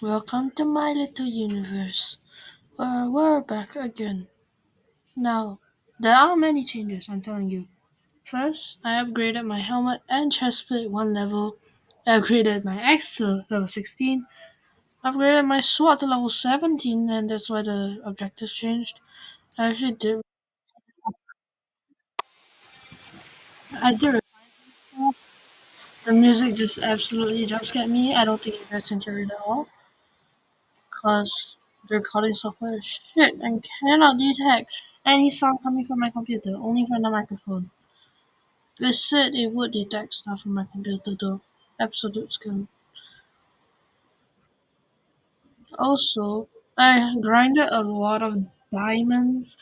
Welcome to my little universe, where we're back again. Now, there are many changes, I'm telling you. First, I upgraded my helmet and chestplate one level. I upgraded my axe to level 16. Upgraded my sword to level 17, and that's why the objectives changed. I actually did. I did refine stuff. The music just absolutely jumpscared me. I don't think you guys can hear it at all, because the recording software is shit and cannot detect any sound coming from my computer, only from the microphone. It said it would detect stuff from my computer though. Absolute scam. Also, I grinded a lot of diamonds,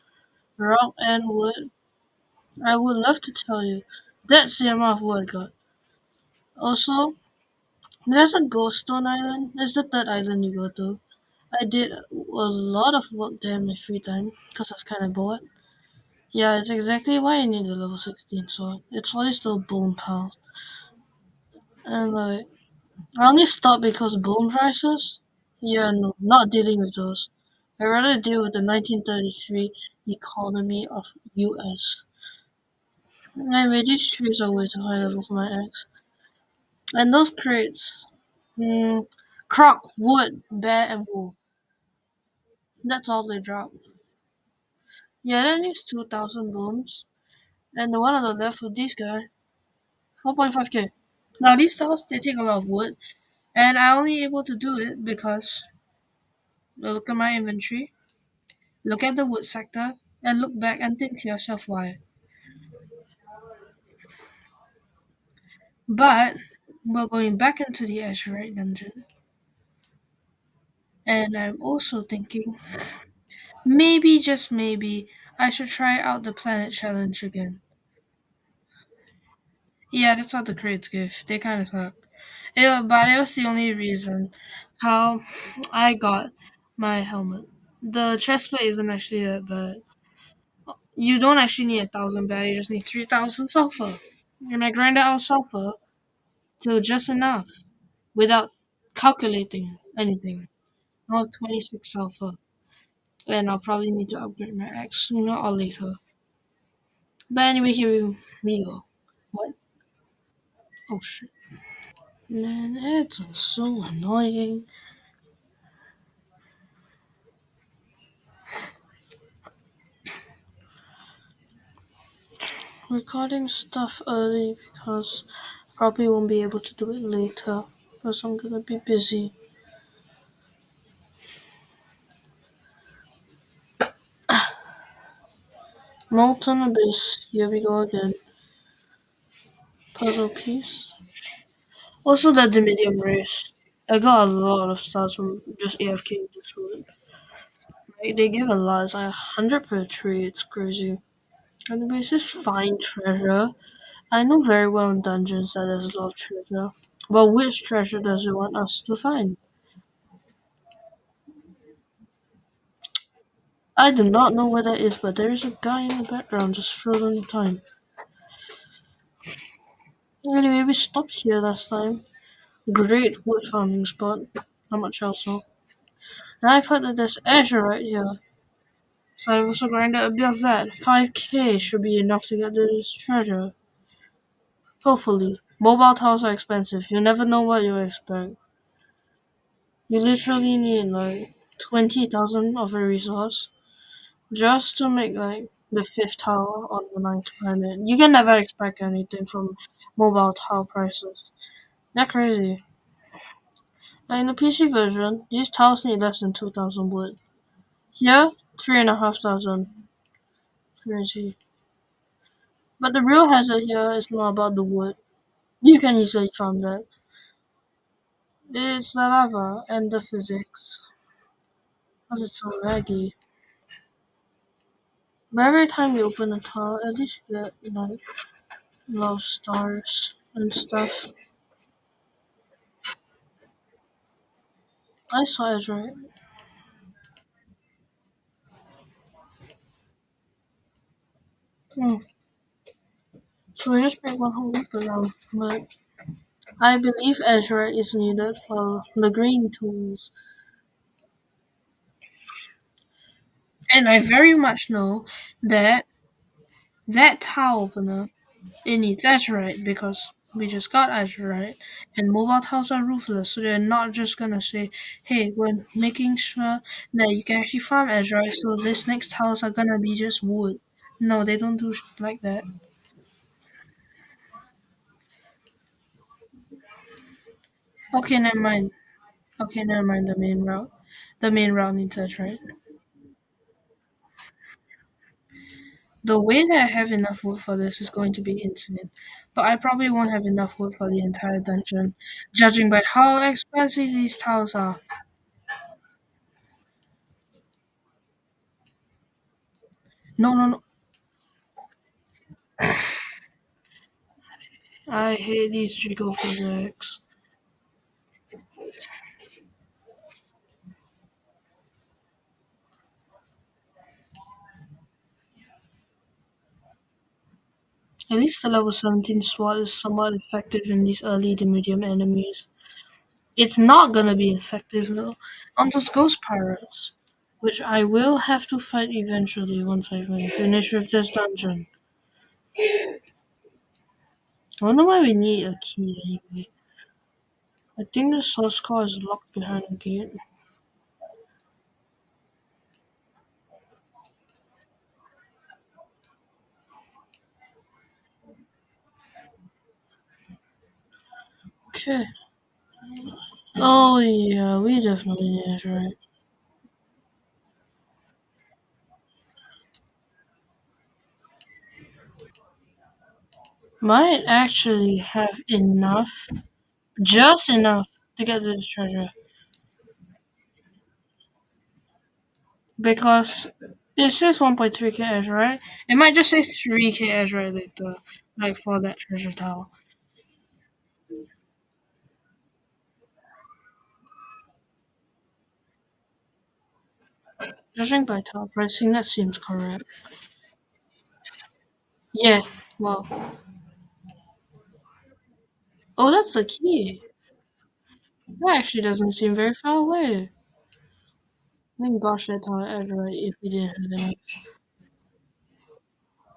rock, and wood. I would love to tell you. That's the amount of wood I got. Also, there's a ghost stone island. It's the third island you go to. I did a lot of work there in my free time because I was kind of bored. Yeah, it's exactly why I need a level 16 sword. It's always still bone pals. And like, I only stopped because bone prices. Yeah, no, not dealing with those. I'd rather deal with the 1933 economy of US. Anyway, these trees are way too high level for my axe. And those crates. Hmm, croc, wood, bear, and wool. That's all they drop. Yeah, that needs 2,000 bones. And the one on the left with this guy, 4.5k. Now these tiles, they take a lot of wood. And I only able to do it because look at my inventory, look at the wood sector, and look back and think to yourself why. But we're going back into the Azurite dungeon, and I'm also thinking maybe, just maybe, I should try out the planet challenge again. Yeah, that's what the crates give. They kind of suck. But it was the only reason how I got my helmet. The chest plate isn't actually that bad. You don't actually need 1,000 bad, you just need 3,000 sulfur. And I grinded out sulfur to just enough without calculating anything. I have 26 sulfur. And I'll probably need to upgrade my axe sooner or later. But anyway, here we go. What? Oh shit. Man, it's so annoying. Recording stuff early because probably won't be able to do it later because I'm gonna be busy. Molten abyss. Here we go again. Puzzle piece. Also, the medium race. I got a lot of stars from just AFK this one. Like, they give a lot. It's like 100 per tree. It's crazy. Anyways, just find treasure. I know very well in dungeons that there's a lot of treasure. But which treasure does it want us to find? I do not know where that is, but there is a guy in the background just frozen in time. Anyway, we stopped here last time. Great wood farming spot. Not much else though. And I've heard that there's azure right here. So I've also grinded a bit of that. 5k should be enough to get this treasure. Hopefully. Mobile towers are expensive. You never know what you'll expect. You literally need like 20,000 of a resource just to make like the fifth tower on the ninth planet. You can never expect anything from mobile tower prices. They're crazy. Now in the PC version, these towers need less than 2,000 wood. Here, 3,500. Crazy. But the real hazard here is not about the wood. You can easily farm that. It's the lava and the physics. Because it's so laggy. But every time you open a tower, at least you get like love stars and stuff. I saw it right. Hmm. So we just make one whole loop around. But I believe Azure is needed for the green tools, and I very much know that that tile opener it needs Azurite because we just got Azurite, and mobile tiles are ruthless, so they're not just gonna say, "Hey, we're making sure that you can actually farm Azurite, so this next tiles are gonna be just wood." No, they don't do like that. Okay, never mind. Okay, never mind. The main route needs Azurite. The way that I have enough wood for this is going to be insane, but I probably won't have enough wood for the entire dungeon, judging by how expensive these tiles are. No, no, no. I hate these jiggle physics. At least the level 17 SWAT is somewhat effective in these early to medium enemies. It's not gonna be effective though on those ghost pirates, which I will have to fight eventually once I finish with this dungeon. I wonder why we need a key anyway. I think the source core is locked behind a gate. Okay. Oh yeah, we definitely need it, right? Might actually have enough, just enough, to get to this treasure. Because it says 1.3k edge, right? It might just say 3k edge right later, like for that treasure tower. Judging by tower pricing, that seems correct. Yeah, well. Oh, that's the key. That actually doesn't seem very far away. I think gosh that tower edge right if we didn't have enough.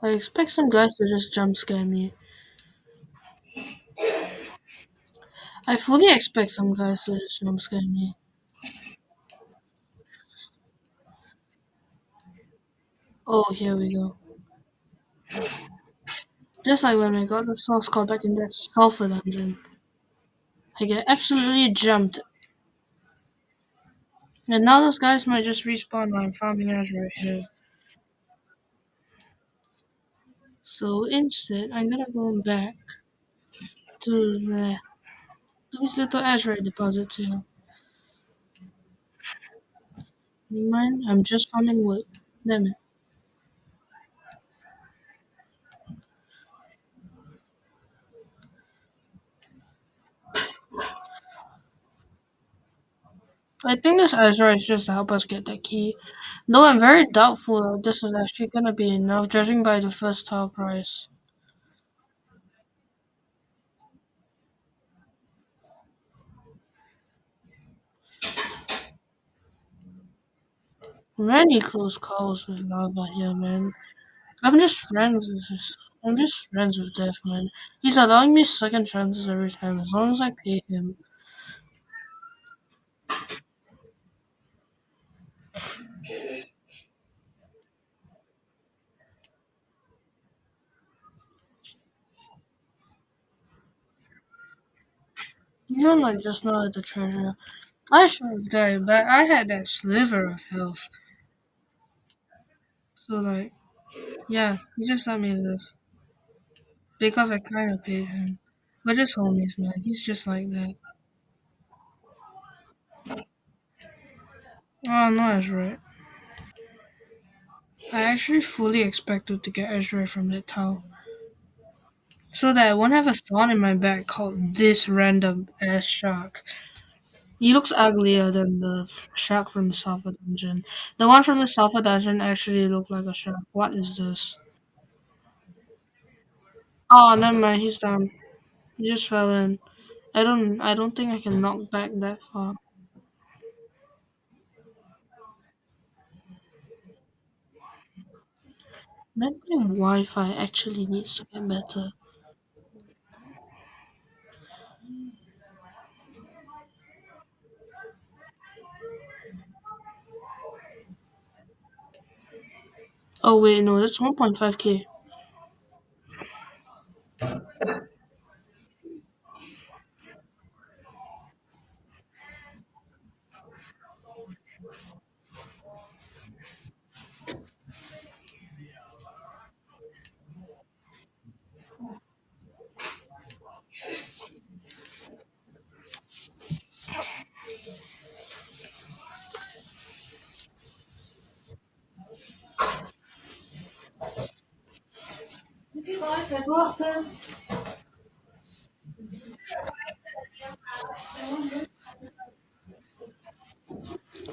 I expect some guys to just jump scare me. I fully expect some guys to just jump scare me. Oh, here we go. Just like when I got the source code back in that sulfur dungeon. I get absolutely jumped. And now those guys might just respawn while I'm farming Azure right here. So instead, I'm gonna go back to this little Azure deposit here. Mind, I'm just farming wood. Damn it. I think this Azure is just to help us get that key. Though I'm very doubtful that this is actually gonna be enough, judging by the first tile price. Many close calls with Lava here, man. I'm just friends with I'm just friends with Death, man. He's allowing me second chances every time as long as I pay him. Even like just now at the treasure. I should have died, but I had that sliver of health. So like, yeah, he just let me live. Because I kinda paid him. But just homies, man. He's just like that. Oh no, Ezra. I actually fully expected to get Ezra from that town. So that I won't have a thorn in my back called this random ass shark. He looks uglier than the shark from the Sulfur Dungeon. The one from the Sulfur Dungeon actually looked like a shark. What is this? Oh, never mind. He's down. He just fell in. I don't think I can knock back that far. Maybe my Wi-Fi actually needs to get better. Oh wait, no, that's 1.5K.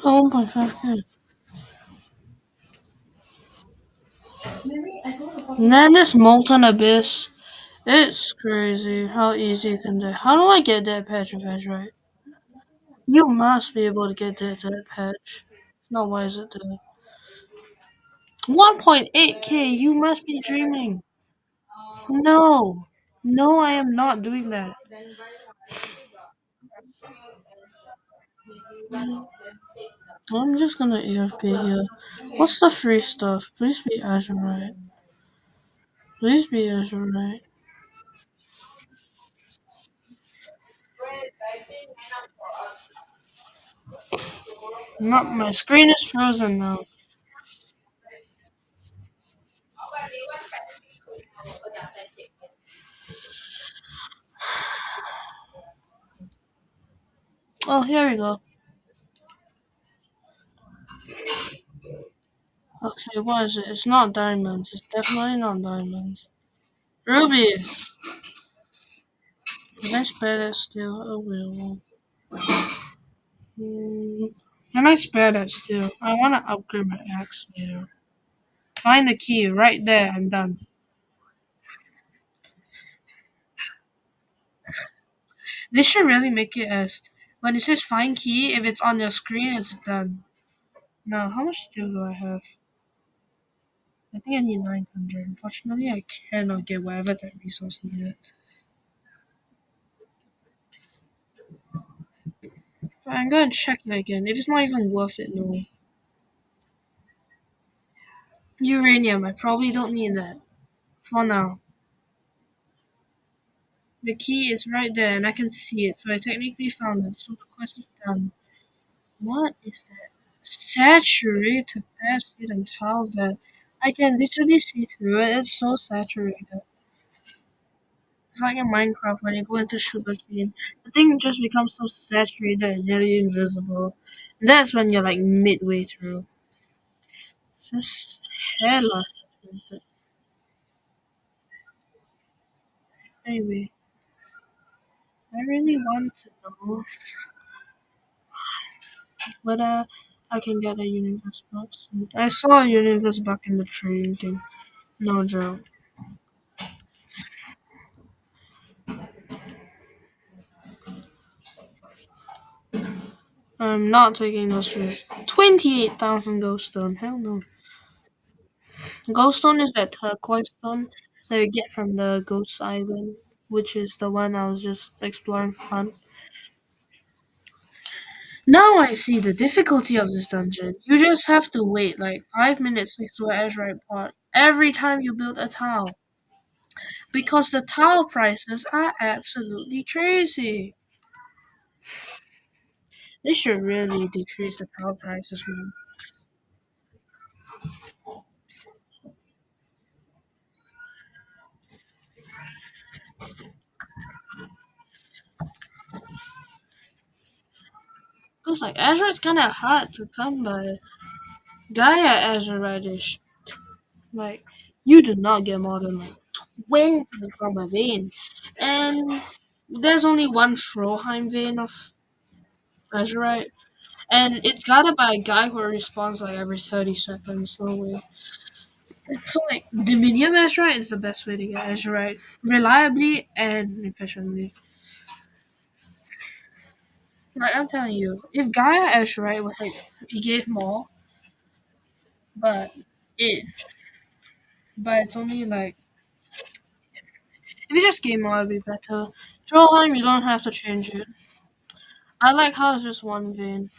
Oh, 1.5K. Man, this Molten Abyss, it's crazy how easy you can do. How do I get that patch of edge right? You must be able to get that patch. No, why is it there? 1.8K, you must be dreaming. No. No, I am not doing that. I'm just gonna AFK here. What's the free stuff? Please be Azurite. Please be Azurite. Not my screen is frozen now. Oh, here we go. Okay, what is it? It's not diamonds. It's definitely not diamonds. Rubies. Can I spare that still? Oh, will. Can I spare that still? I want to upgrade my axe later. Find the key right there. I'm done. They should really make it as when it says find key, if it's on your screen, it's done. Now, how much steel do I have? I think I need 900. Unfortunately, I cannot get whatever that resource needed. But I'm gonna check it again. If it's not even worth it, no. Uranium, I probably don't need that. For now. The key is right there and I can see it, so I technically found it. So the quest is done. What is that? Saturated acid and tile that I can literally see through it. It's so saturated. It's like in Minecraft when you go into sugarcane. The thing just becomes so saturated and nearly invisible. That's when you're like midway through. It's just hella saturated. Anyway, I really want to know whether I can get a universe box. I saw a universe box in the trading thing. No joke. I'm not taking those risks. 28,000 ghost stone. Hell no. Ghost stone is that turquoise stone that you get from the ghost island, which is the one I was just exploring for fun. Now I see the difficulty of this dungeon. You just have to wait like 5 minutes next to an Azurite pot every time you build a tile. Because the tile prices are absolutely crazy. They should really decrease the tile prices, man. Because like Azurite's kinda hard to come by. Gaia Azurite, like, you do not get more than like 20 from a vein. And there's only one Froheim vein of Azurite. And it's guarded by a guy who responds like every 30 seconds. No way. So, like, the medium Azurite is the best way to get Azurite reliably and efficiently. Like I'm telling you, if Gaia Ash right was like it gave more, but it but it's only like if you just gave more it'd be better. Trollheim you don't have to change it. I like how it's just one vein.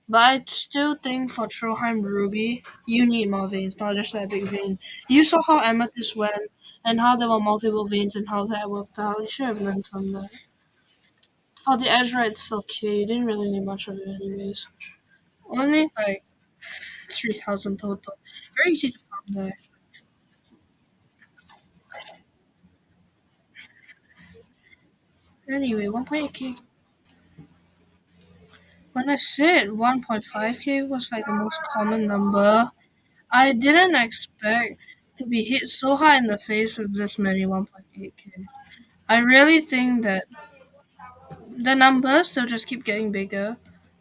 But I still think for Trollheim Ruby, you need more veins, not just that big vein. You saw how Amethyst went and how there were multiple veins and how that worked out. You should have learned from that. For the Ezra, it's okay. You didn't really need much of it anyways. Only like 3,000 total. Very easy to farm there. Anyway, 1.8k. When I said 1.5k was like the most common number, I didn't expect to be hit so hard in the face with this many 1.8k. I really think that the numbers will just keep getting bigger.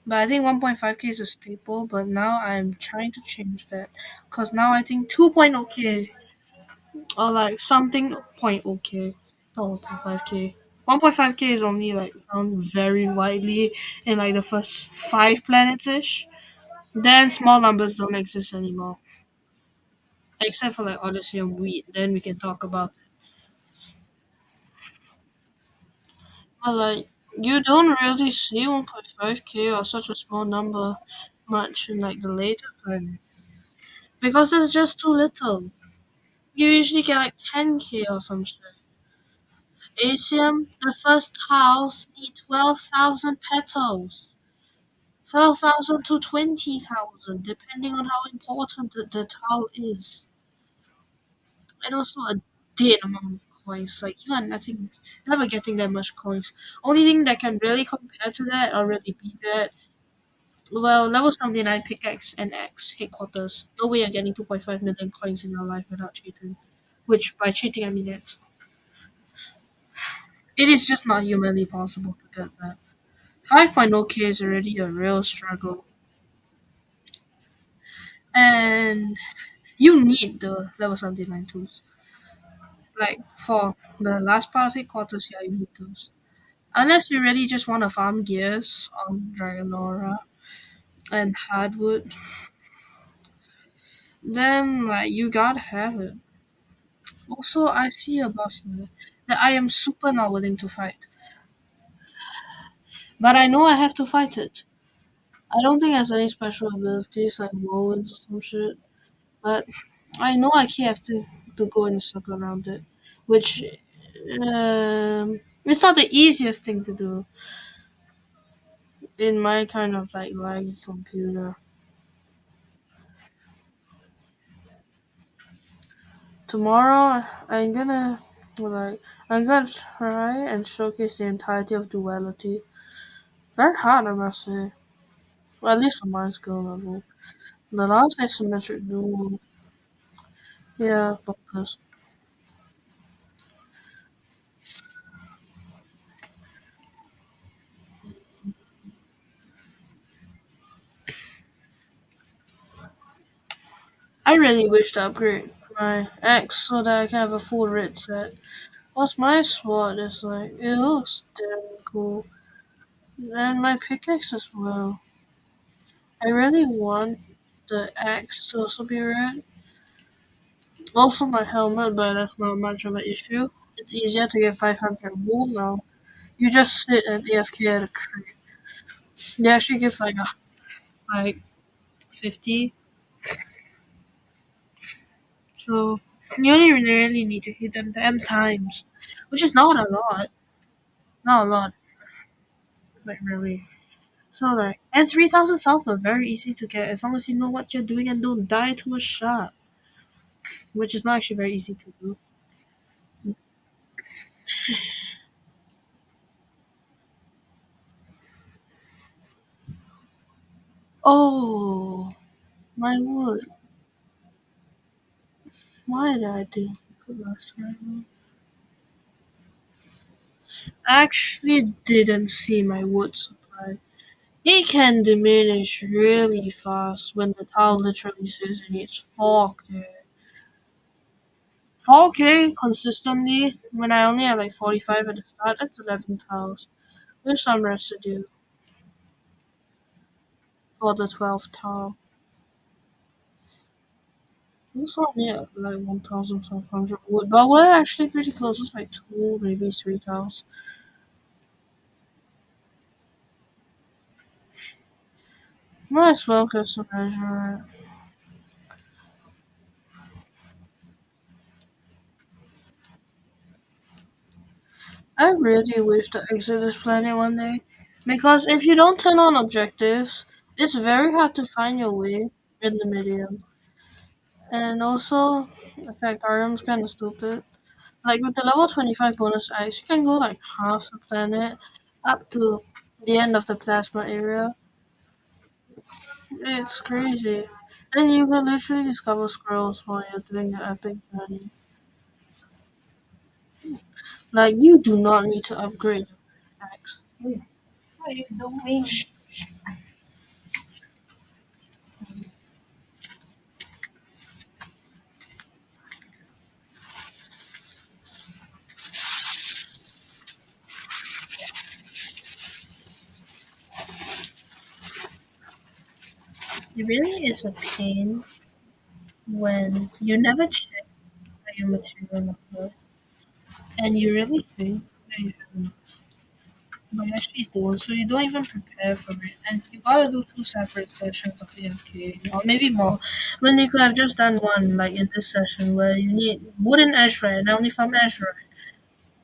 But I think 1.5k is a staple, but now I'm trying to change that. Because now I think 2.0k or like something point OK, not 1.5k. 1.5k is only like found very widely in like the first 5 planets ish. Then small numbers don't exist anymore. Except for like Odyssey and Wheat, then we can talk about it. But like you don't really see 1.5k or such a small number much in like the later planets. Because it's just too little. You usually get like 10k or some shit. Asium, the first tiles need 12,000 petals. 12,000 to 20,000, depending on how important the tile is. And also a dead amount of coins. Like, you are nothing, never getting that much coins. Only thing that can really compare to that or really beat that, well, level 79 pickaxe and X headquarters. No way you're getting 2.5 million coins in your life without cheating. Which, by cheating, I mean X. It is just not humanly possible to get that. 5.0k is already a real struggle. And you need the level 79 tools. Like for the last part of headquarters, yeah, you need those. Unless you really just want to farm gears on Dragonora and hardwood, then like you gotta have it. Also, I see a boss there that I am super not willing to fight. But I know I have to fight it. I don't think it has any special abilities like whirlwinds or some shit. But I know I keep have to go and circle around it, which it's not the easiest thing to do in my kind of like laggy computer. Tomorrow I'm gonna try and showcase the entirety of duality. Very hard, I must say. Well, at least on my skill level. The last asymmetric duel, yeah, because I really wish to upgrade my axe so that I can have a full red set. Plus, my sword is like, it looks damn cool. And my pickaxe as well. I really want the axe to also be red. Also, my helmet, but that's not much of an issue. It's easier to get 500 wool now. You just sit and AFK at a crate. They actually give like 50. So, you only really need to hit them 10 times. Which is not a lot. Not a lot, like really. So like, and 3,000 sulfur, very easy to get as long as you know what you're doing and don't die to a shot, which is not actually very easy to do. Oh, my wood. Why did I think it could last forever? I actually didn't see my wood supply. It can diminish really fast when the tile literally says it needs 4k. 4k consistently when I only have like 45 at the start, that's 11 tiles. There's some residue for the 12th tile. This one, yeah, like 1,500 wood, but we're actually pretty close. It's like two, maybe three tiles. Might as well get some measure. I really wish to exit this planet one day, because if you don't turn on objectives, it's very hard to find your way in the medium. And also, in fact, RM's kind of stupid. Like with the level 25 bonus ice, you can go like half the planet up to the end of the plasma area. It's crazy. And you can literally discover scrolls while you're doing your epic journey. Like, you do not need to upgrade your axe. What are you doing? It really is a pain when you never check that your material number and you really think that you have enough. But you actually don't, so you don't even prepare for it. And you gotta do two separate sessions of AFK, or maybe more. When you could have just done one, like in this session, where you need wooden azurite and only farm azurite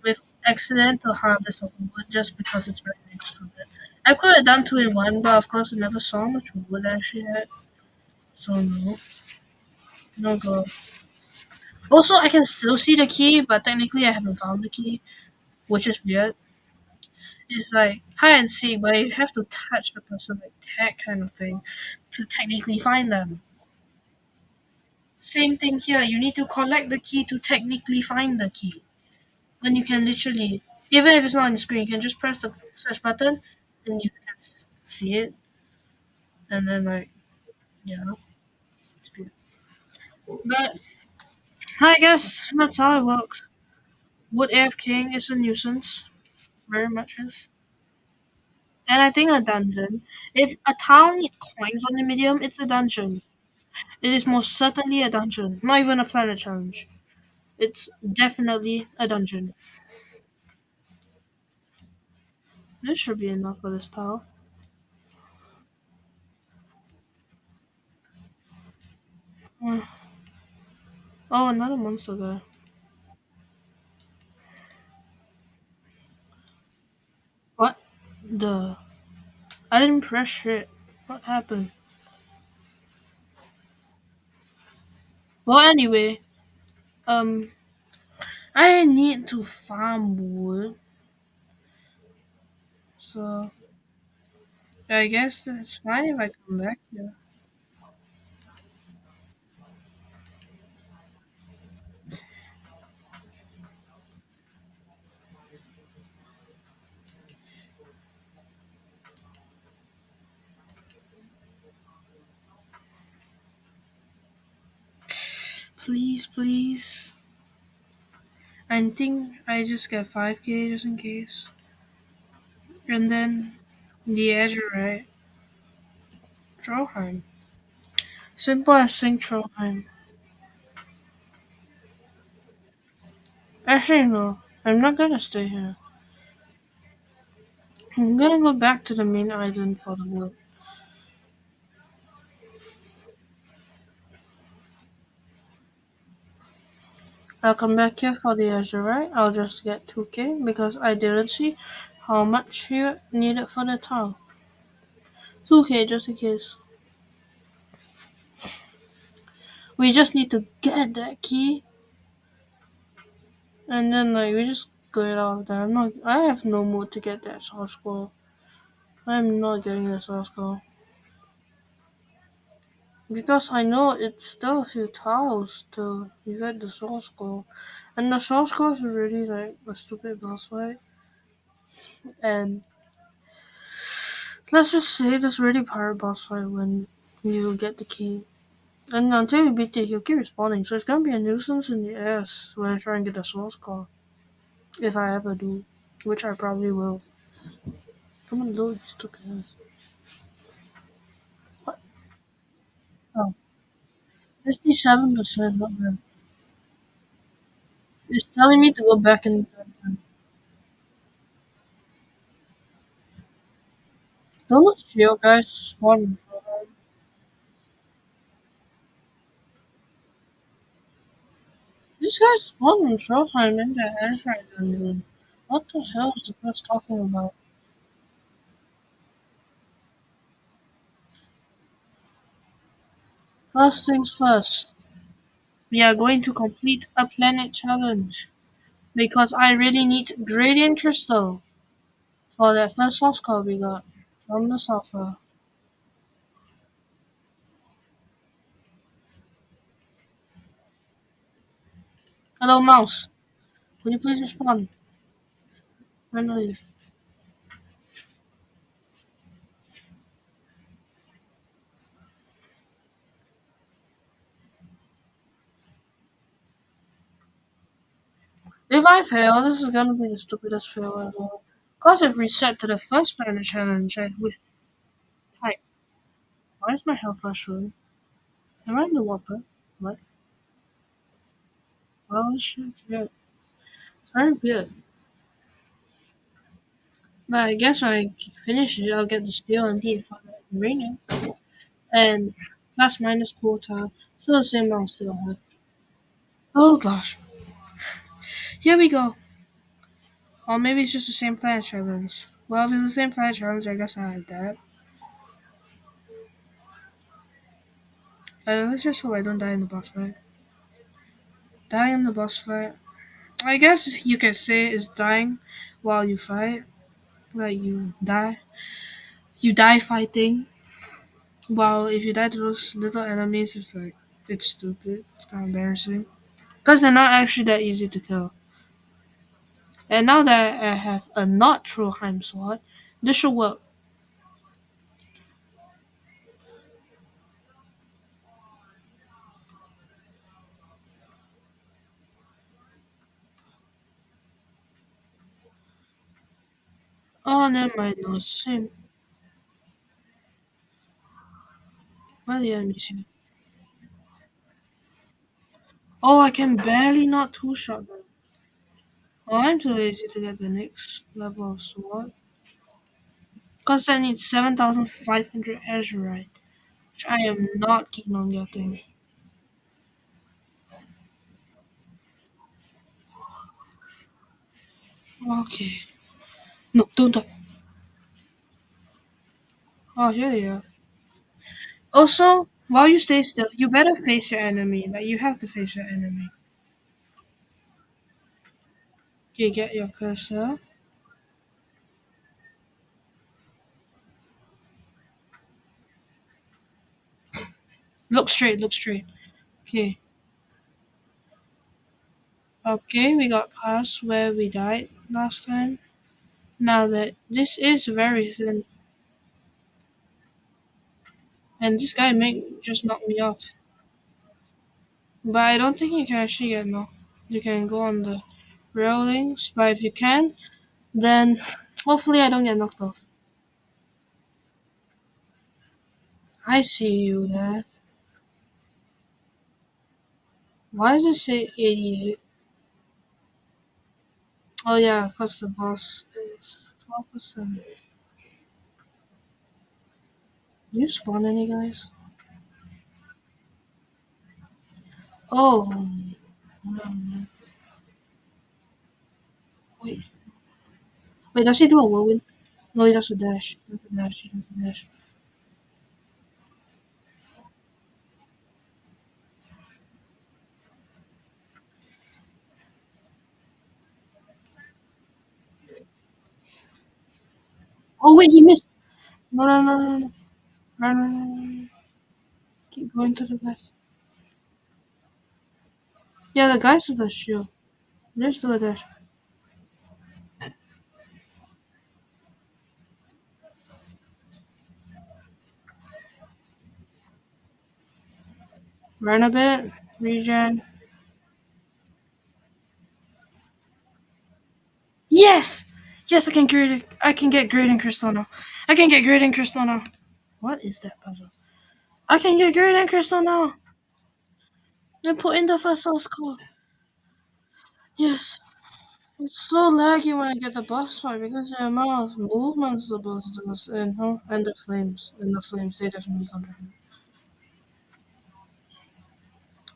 with accidental harvest of wood just because it's right next to it. I could have done two in one, but of course I never saw much wood I actually had. So no, no go. Also, I can still see the key, but technically I haven't found the key, which is weird. It's like hide and seek, but you have to touch the person like that kind of thing to technically find them. Same thing here. You need to collect the key to technically find the key. When you can literally, even if it's not on the screen, you can just press the search button and you can see it. And then like, yeah, it's weird. But I guess that's how it works. Wood AFKing is a nuisance, very much is. And I think a dungeon. If a town needs coins on the medium, it's a dungeon. It is most certainly a dungeon, not even a planet challenge. It's definitely a dungeon. This should be enough for this tile. Mm. Oh, another monster guy. What? The. I didn't press shit. What happened? Well, anyway, um, I need to farm wood, so I guess that's fine if I come back here. Please, please. I think I just get 5k just in case. And then the Azure, right? Trollheim. Simple as Sing Trollheim. Actually, no. I'm not gonna stay here. I'm gonna go back to the main island for the wood. I'll come back here for the Azurite. I'll just get 2k because I didn't see how much you needed for the tile. 2k just in case. We just need to get that key and then like we just get out of there. I have no mood to get that source scroll. I'm not getting the source scroll. Because I know it's still a few tiles till you get the source scroll. And the source scroll is really like a stupid boss fight. And let's just say this really pirate boss fight when you get the key. And until you beat it, he'll keep respawning, so it's gonna be a nuisance in the ass when I try and get the source call. If I ever do. Which I probably will. Come on, load, you stupid ass. What? Oh, 57%, not bad. It's telling me to go back in the dungeon. Don't let's chill, guys. Spawn. This guy's spawning Showtime in the Azure dungeon. What the hell is the press talking about? First things first, we are going to complete a planet challenge because I really need gradient crystal for that first source code we got from the software. Hello, mouse. Could you please respond? Finally. If I fail, this is gonna be the stupidest fail ever. Cause it reset to the first planet challenge I would type. Why is my health bar showing? Am I in the water? What? Well, this shit's good. It's very good. But I guess when I finish it, I'll get the steel and heat for the uranium. And plus minus quarter. Still the same amount still have. Oh gosh. Here we go. Or maybe it's just the same planet challenge. Well, if it's the same planet challenge, I guess I had that. Let's just hope I don't die in the boss fight. Dying in the boss fight. I guess you can say is dying while you fight. Like you die. You die fighting. While if you die to those little enemies, it's like, it's stupid. It's kind of embarrassing. Because they're not actually that easy to kill. And now that I have a not true Heim sword, this should work. Oh, never mind. No, it's the same. Where are the enemies here? Oh, I can barely not two-shot them. Oh, I'm too lazy to get the next level of sword. Because I need 7,500 Azurite, which I am not keen on getting. Okay. No, don't die. Oh, here they are. Also, while you stay still, you better face your enemy. Like, you have to face your enemy. Okay, get your cursor. Look straight, look straight. Okay. Okay, we got past where we died last time. Now that this is very thin, and this guy may just knock me off. But I don't think you can actually get knocked. You can go on the railings, but if you can, then hopefully I don't get knocked off. I see you there. Why does it say 88? Oh yeah, because the boss is 12%. You spawn any guys? Oh, no. Wait, wait, does he do a whirlwind? No, he does a dash. He does a dash. He does a dash. Oh wait, he missed. No, no, no, no, no, no, no, no, no. Keep going to the left. Yeah, the guys with the shield. There's still a dash. Run a bit. Regen. Yes! Yes, I can grade it. I can get grading crystal now. I can get grading crystal now. What is that puzzle? I can get grading crystal now. And put in the first source code. Yes. It's so laggy when I get the boss fight because the amount of movements the boss does and the flames. And the flames, they definitely contribute.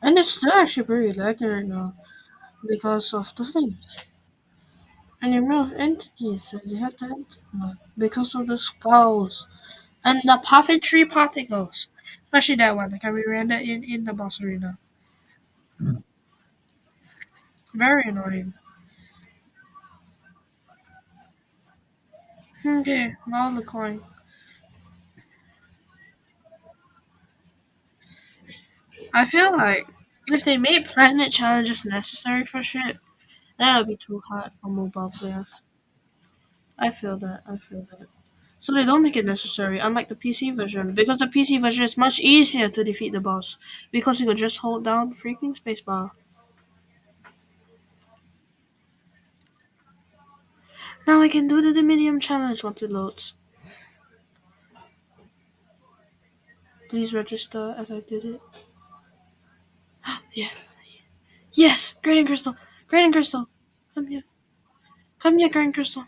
And it's still actually pretty laggy right now because of the flames. And the amount of entities that you have to enter because of the skulls. And the puffetry particles. Especially that one. Like I reran that in the boss arena. Very annoying. Okay, now the coin. I feel like if they made planet challenges necessary for shit, that would be too hard for mobile players. I feel that. I feel that. So they don't make it necessary, unlike the PC version, because the PC version is much easier to defeat the boss, because you could just hold down the freaking spacebar. Now I can do the medium challenge once it loads. Please register as I did it. Yeah. Yes! Grading crystal! Grading crystal! Come here. Come here, grading crystal.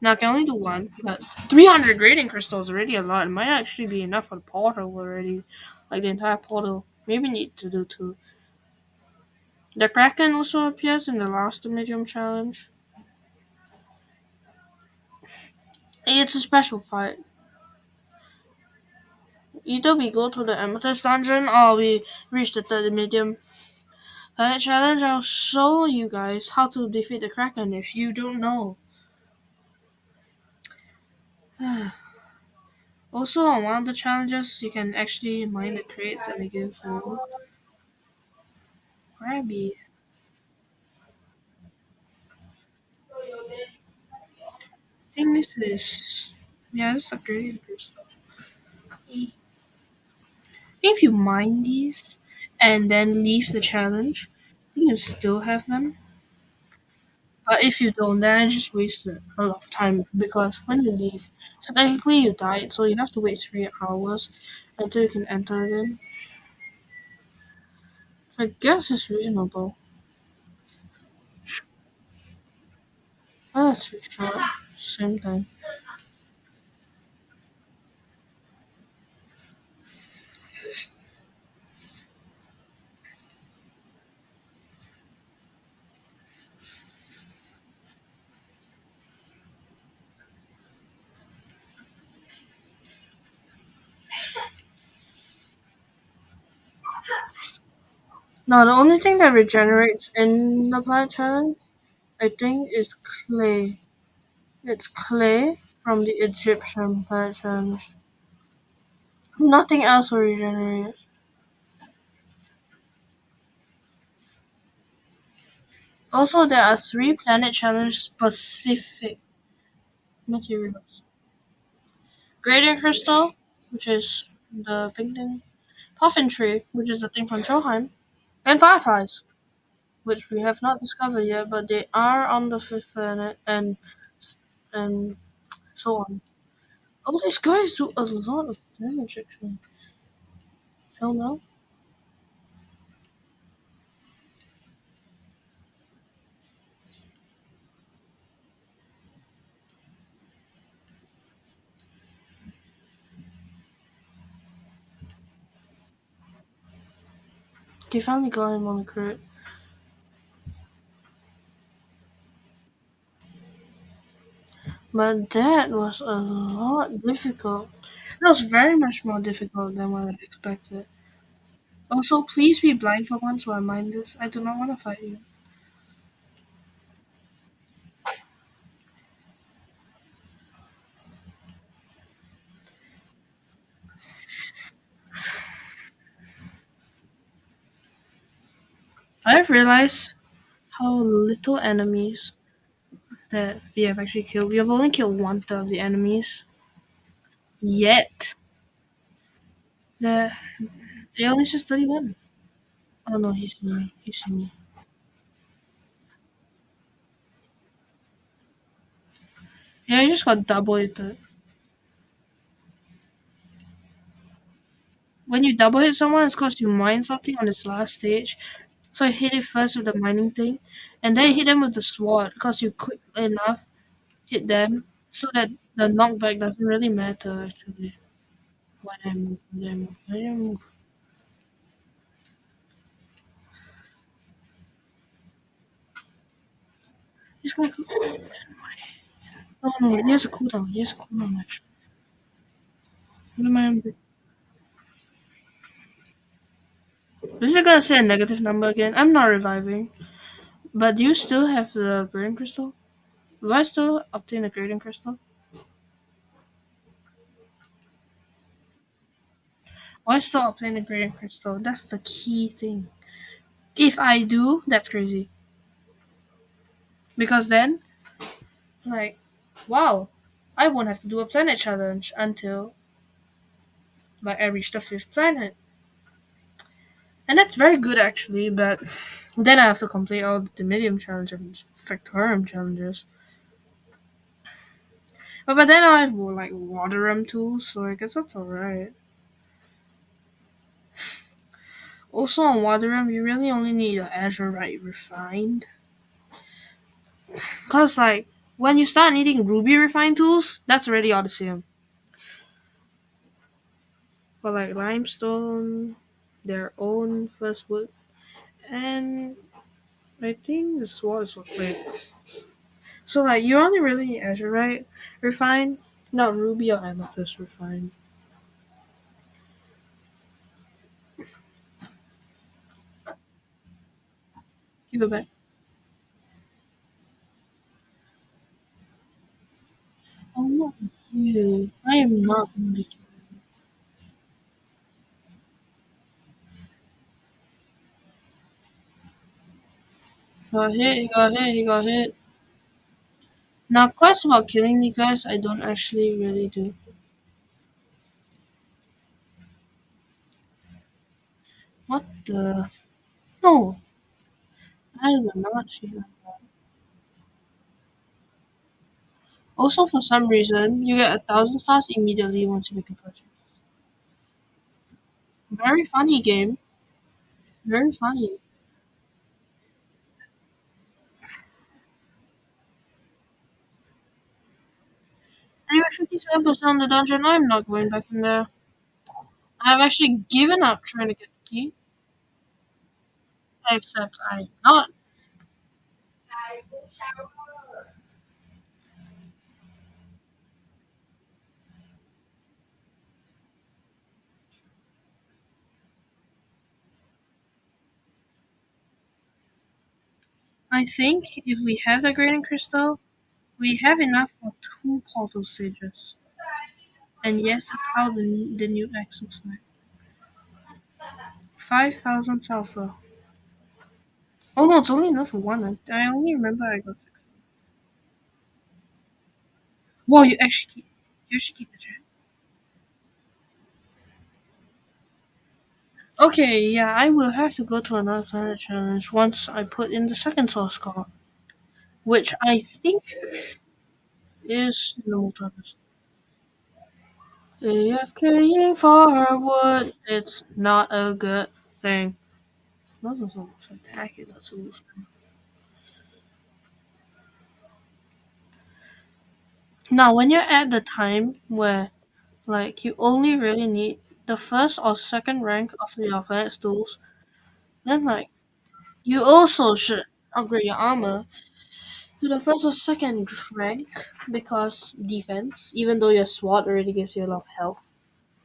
Now I can only do one, but 300 grading crystals is already a lot. It might actually be enough for the portal already. Like the entire portal. Maybe need to do two. The Kraken also appears in the last medium challenge. It's a special fight. Either we go to the Amethyst dungeon or we reach the third medium challenge. I'll show you guys how to defeat the Kraken if you don't know. Also, on one of the challenges, you can actually mine the crates and they give food. Crabby. I think this is. Yeah, this is a great crystal. If you mine these and then leave the challenge, I think you still have them. But if you don't, then I just wasted a lot of time because when you leave, so technically you died, so you have to wait 3 hours until you can enter again. So I guess it's reasonable. Oh, that's too short. Same time. Now the only thing that regenerates in the plant challenge, I think, is clay. It's clay from the Egyptian plant challenge. Nothing else will regenerate. Also, there are 3 planet challenge specific materials. Gradient crystal, which is the pink thing. Puffin tree, which is the thing from Troheim. And fireflies, which we have not discovered yet, but they are on the 5th planet, and so on. Oh, these guys do a lot of damage, actually. Hell no. Okay, finally got him on the crit. But that was a lot difficult. That was very much more difficult than what I expected. Also, please be blind for once while I mind this. I do not want to fight you. I've realized how little enemies that we have actually killed. We have only killed 1/3 of the enemies. Yet, the it only says 31. Oh no, he's seen me. He's seen me. Yeah, you just got double hit. When you double hit someone, it's because you mine something on this last stage. So I hit it first with the mining thing, and then I hit them with the sword because you quick enough hit them so that the knockback doesn't really matter actually. When I move, when I move, when I move. This guy could. No, no, he has a cooldown. He has a cooldown actually. What am I? Is it gonna say a negative number again? I'm not reviving. But do you still have the grading crystal? Do I still obtain a grading crystal? Why still obtain a grading crystal? That's the key thing. If I do, that's crazy. Because then, like, wow, I won't have to do a planet challenge until like I reach the fifth planet. And that's very good actually, but then I have to complete all the medium challenges and Factorium challenges. But then I have more like Waterum too, so I guess that's alright. Also on Waterum, you really only need an Azurite refined. Cause like when you start needing Ruby refined tools, that's already all the same. But like limestone, their own first wood, and I think the sword is okay. So like you only really need Azurite refined, not Ruby or Amethyst refined. Give it back. I'm not you. I am not gonna be. Got hit. He got hit. He got hit. Now quests about killing these guys, I don't actually really do. What the? No, I will not cheat like that. Also, for some reason, you get 1,000 stars immediately once you make a purchase. Very funny game. Very funny. Anyway, 57% on the dungeon. I'm not going back in there. I've actually given up trying to get the key. Except I'm not. I think if we have the grading crystal, we have enough for 2 portal stages. And yes, that's how the new X looks like. 5,000 sulfur. Oh no, it's only enough for one. I only remember I got 6. Whoa, you actually keep the chat. Okay, yeah, I will have to go to another planet challenge once I put in the second source code, which I think is no purpose. AFKing forward, it's not a good thing. Those are some spectacular tools. Now, when you're at the time where, like, you only really need the first or second rank of your planet's tools, then, like, you also should upgrade your armor to the first or second rank because defense, even though your sword already gives you a lot of health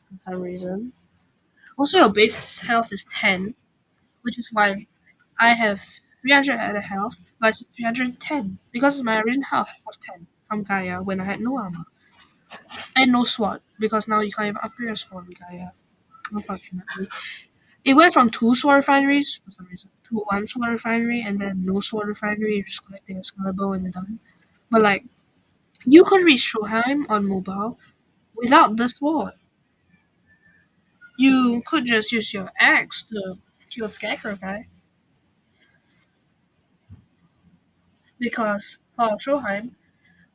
for some reason. Also, your base health is 10, which is why I have 300 at a health, but it's 310 because my original health was 10 from Gaia when I had no armor and no sword because now you can't even upgrade your sword in Gaia. Unfortunately, it went from 2 sword refineries for some reason to 1 sword refinery and then no sword refinery. You just collecting a Excalibur and you're done. But like you could reach Stroheim on mobile without the sword. You could just use your axe to kill Scarecrow guy because for Stroheim,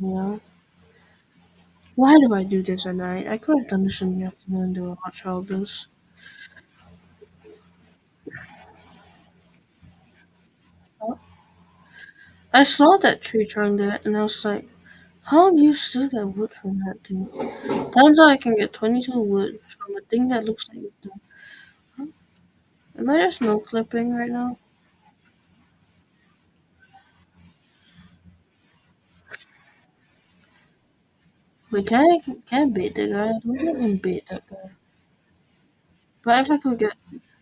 Yeah. Why do I do this at night? I could have done this in the afternoon. They were much childish. I saw that tree trying that, and I was like, how do you still get wood from that thing? Turns out I can get 22 wood from a thing that looks like the. Am I just no clipping right now? We can't bait that guy. I don't think I can bait that guy. But if I could get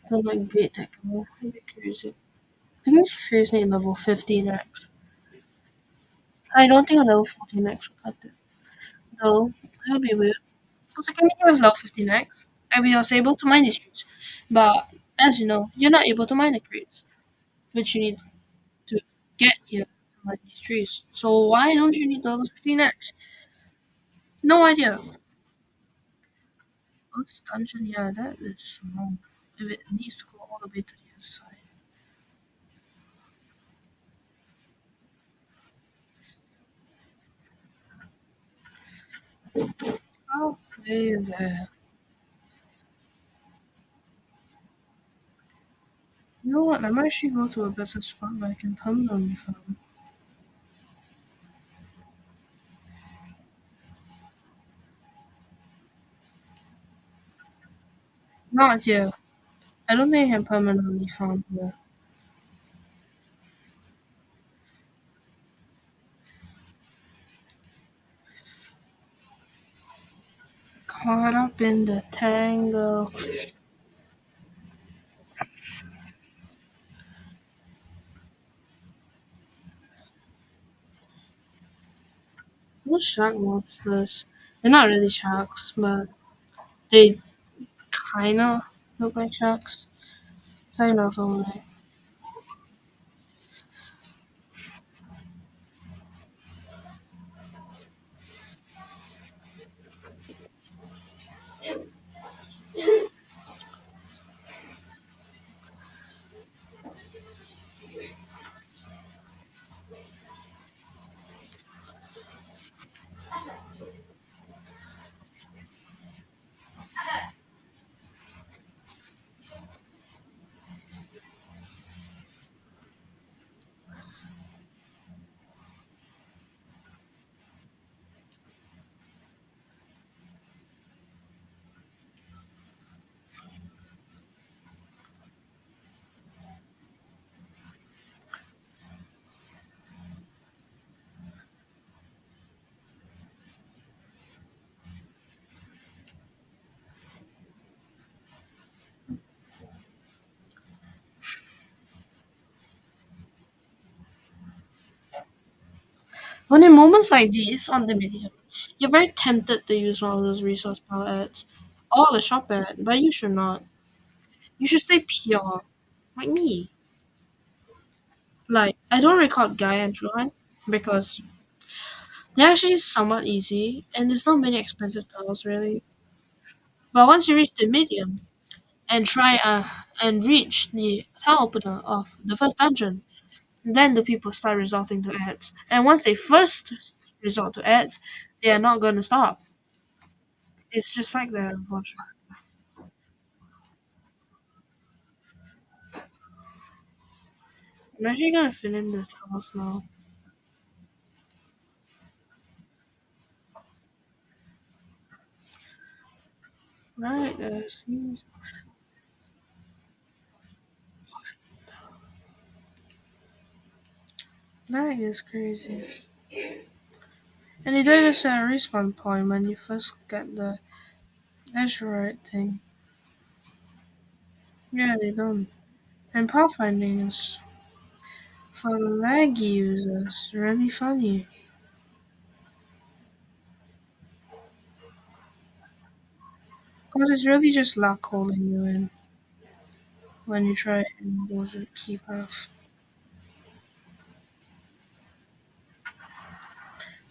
to like bait that guy, that'd be crazy. I think these trees need level 15x. I don't think a level 14x will cut it. Though, that would be weird. Because I can make it with level 15x. I was able to mine these trees. But, as you know, you're not able to mine the crates. Which you need to get here to mine these trees. So why don't you need level 16x? No idea. Oh, this dungeon, yeah, that is small. If it needs to go all the way to the other side. I'll play there. You know what? I might actually go to a better spot where I can permanently farm. Not here. I don't think I can permanently farm here. Caught up in the tangle. Those shark monsters. They're not really sharks, but they kinda look like sharks. Kind of only. When in moments like these on the video, you're very tempted to use one of those resource power ads or the shop ad, but you should not. You should stay pure, like me. Like, I don't record Guy and Johan because they're actually somewhat easy and there's not many expensive tiles really. But once you reach the medium and try and reach the tile opener of the first dungeon, then the people start resorting to ads. And once they first resort to ads, they are not gonna stop. It's just like that, unfortunately. I'm actually gonna fill in the tiles now. Right, seems that is crazy. And they don't even set a respawn point when you first get the Azurite thing. Yeah, they don't. And pathfinding is for laggy users really funny. Because it's really just luck holding you in when you try and go to the key path.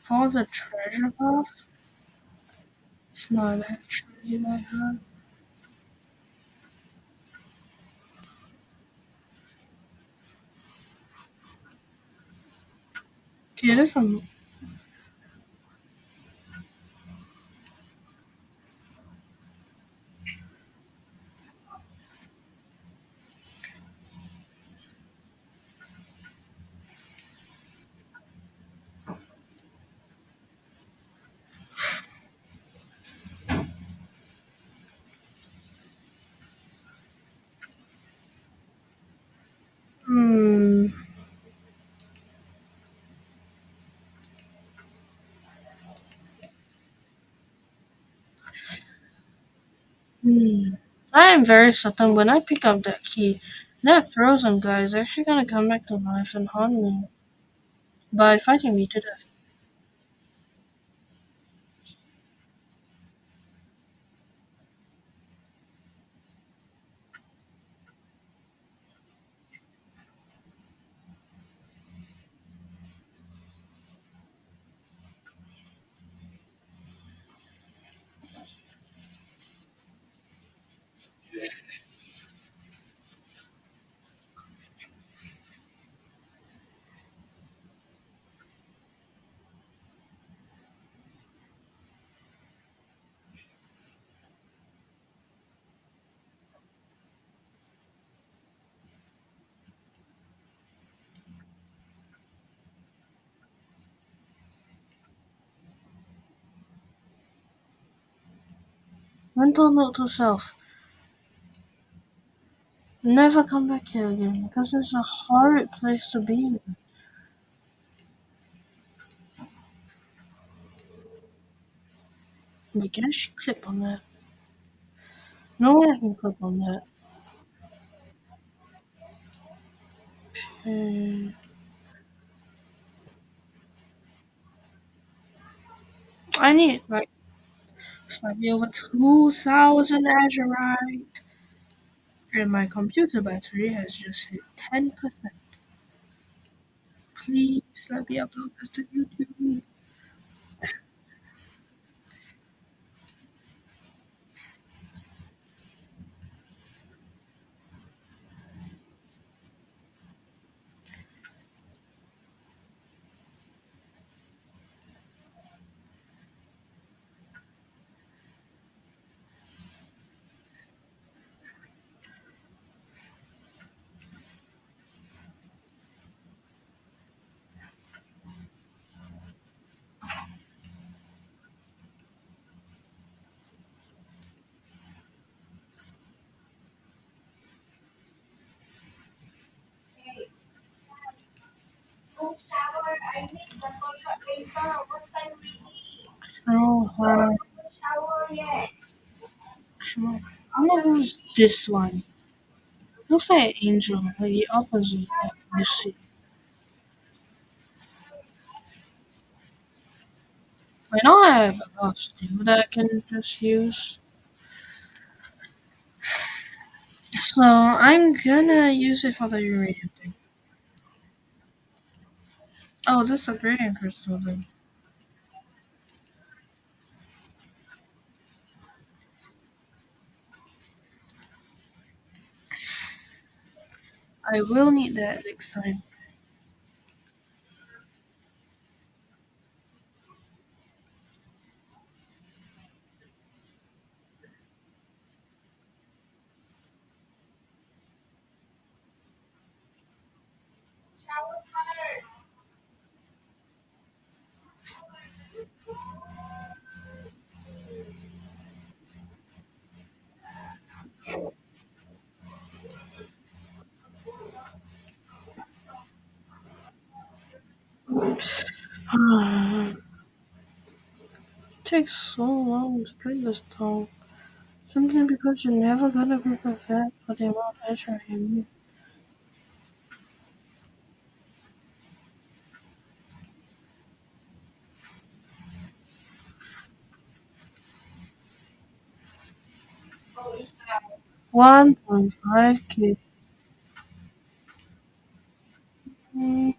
For the treasure path, it's not actually that hard. Okay, this one. Hmm. I am very certain when I pick up that key, that frozen guy is actually gonna come back to life and haunt me by fighting me to death. Mental note to self: never come back here again because it's a horrid place to be in. Wait, can I clip on that? No way I can clip on that. Hmm. I need like slightly over 2,000 Azurite, and my computer battery has just hit 10%. Please let me upload this to YouTube. Go shower. I need the toilet paper. What time ready? So hard. Shower yet? So, I don't know who's this one. Looks like an angel, like the opposite of Lucy. I know I have a lot of steel that I can just use. So I'm gonna use it for the uranium thing. Oh, this is a gradient crystal then. I will need that next time. Shower first. It takes so long to play this though. Simply because you're never gonna be prepared for the amount of pressure you need. 1.5K. I'm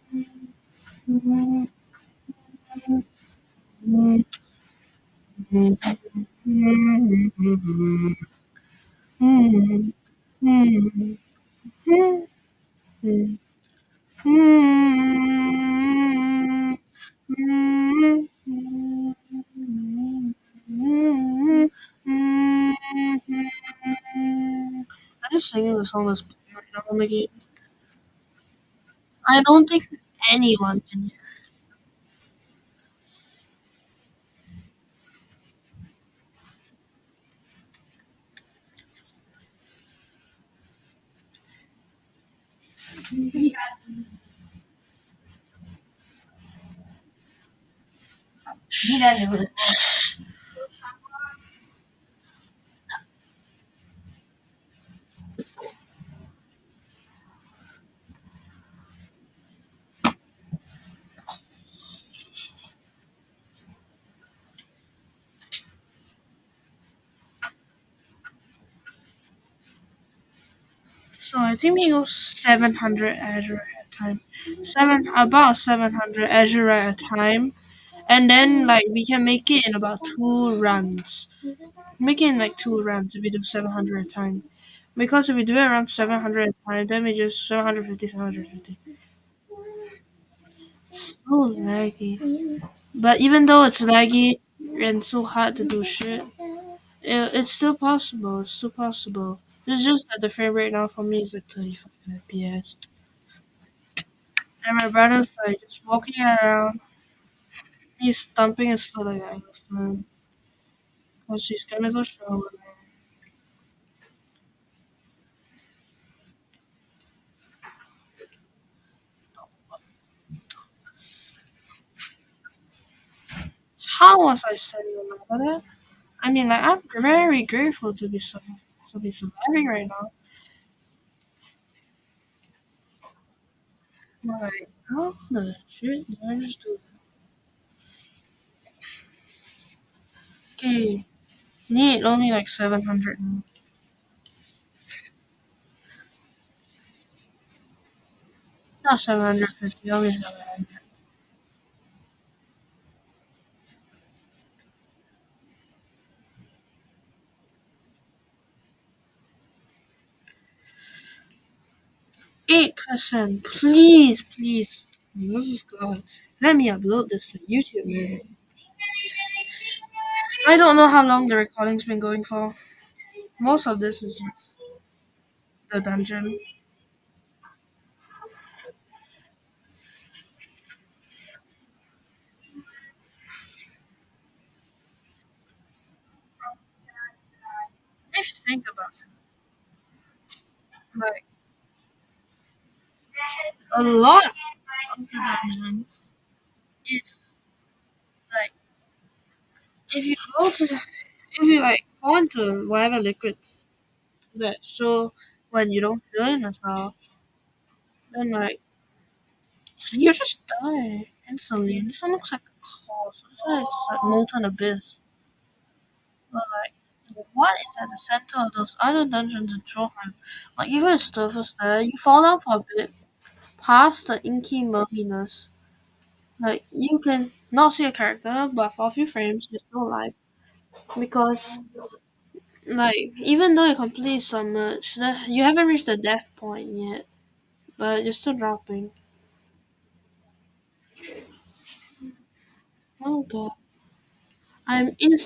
just singing the song that's playing right now on the game. I don't think anyone can Ginano. So I think we go 700 Azure at a time. About 700 Azure at a time. And then like we can make it in about 2 runs. Make it in like 2 runs if we do 700 at a time. Because if we do it around 700 at a time, then we just 750, 750. So laggy. But even though it's laggy and so hard to do shit, it's still possible. It's still possible. It's just that the frame rate now for me is like 35 FPS. And my brother's like just walking around. He's stomping his foot like an elephant. Because she's gonna go shower. How was I studying about that? I mean, like, I'm very grateful to be surviving right now. Like, how the shit did I just do that? Okay, need only like 700. Not 750, only 700. 8%. Please, please. For the love of God. Let me upload this to YouTube, man. I don't know how long the recording's been going for. Most of this is just the dungeon. If you think about it, like, a lot of the dungeons, if, like, if you go to, if you, like, fall into whatever liquids that show when you don't feel in a towel, then, like, you just die instantly. This one looks like a cause. That's why it's like molten abyss. But, like, what is at the center of those other dungeons in Johan? Like, even if stuff is there, you fall down for a bit, past the inky murkiness. Like, you can not see a character, but for a few frames, you're still alive. Because, like, even though you complete so much, you haven't reached the death point yet, but you're still dropping. Oh god. I'm in.